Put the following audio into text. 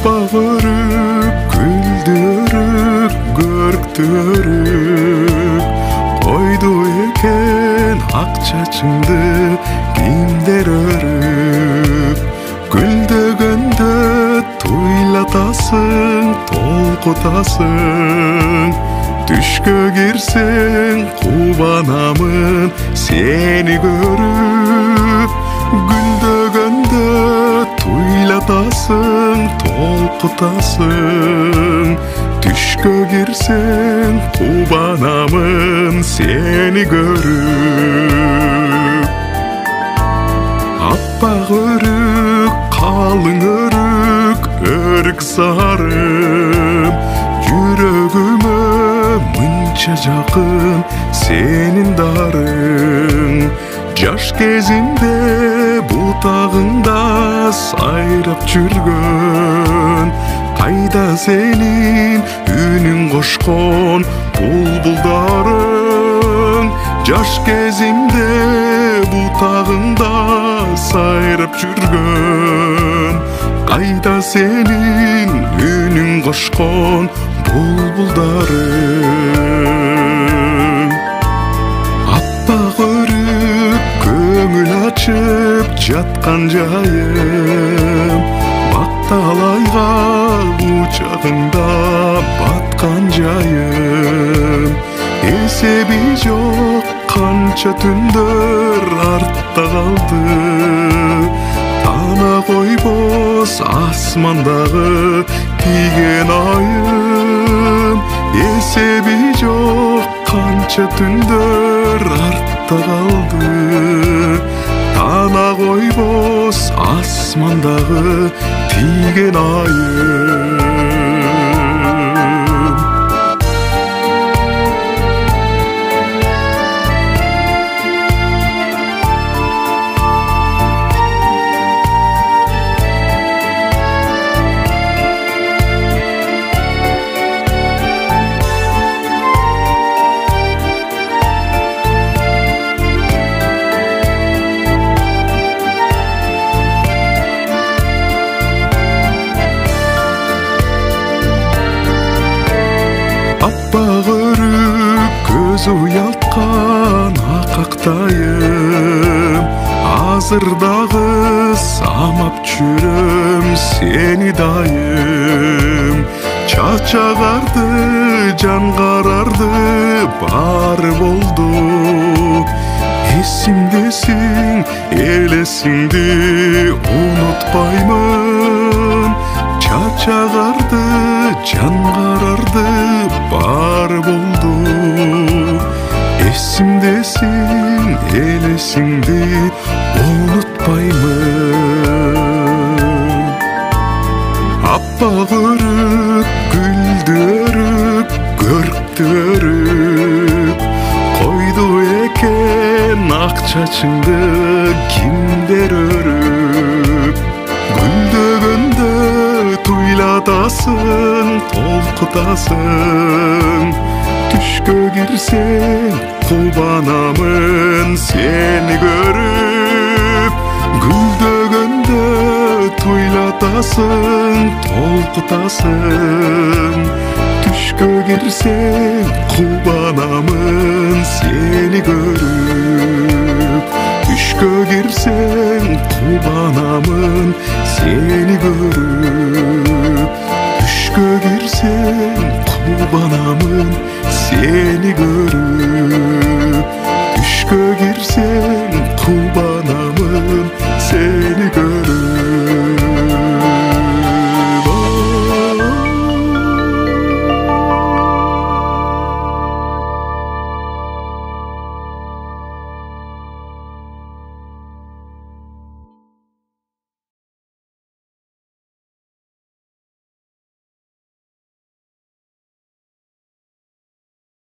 Appak örük, güldü örük, görktü örük. Koydu eken ak çaçыңды kimder örük. Gülдөгөндө туйлатасың, толкутасың. Түшкө кирсең кубанамын сени көрүп. Гүлдөгөндө туйлатасың, толкутасың. Түшкө кирсең кубанамын сени көрүп. Аппак өрүк, калың өрүк, өрүк сарым. Жүрөгүмө мынча жакын сенин дарың. Жаш кезимде бутагыңда сайрап жүргөн. Кайда сенин үнүң кошкон булбулдарың. Жаш кезимде бутагыңда сайрап жүргөн. Кайда сенин үнүң кошкон булбулдарың. Аппак өрүк, көңүл ачып жаткан жайым. Бакталайга кучагыңда баткан жайым. Эсеби жок канча түндөр артта калды. Тана койбос асмандагы тийген айым. Эсеби жок канча түндөр артта калды. Тана койбос асмандагы тийген айым. Аппак өрүк, көзү уялткан акактайым. Азыр дагы самап жүрөм сени дайым. Чачагарды, жан карарды баары болду. Эсиңдесиң, элесиңди унутпаймын. Чачагарды, жан карарды баары болду. Эсиңдесиң, элесиңди унутпаймын. Аппак өрүк, гүлдү өрүк, көрктү өрүк. Койду экен ак чачыңды кимдер өрүк. Гүлдөгөндө туйлатасың, толкутасың. Түшкө кирсең кубанамын сени көрүп. Гүлдөгөндө туйлатасың, толкутасың. Түшкө кирсең кубанамын сени көрүп. Түшкө кирсең кубанамын сени көрүп. Түшкө кирсең кубанамын сени көрүп.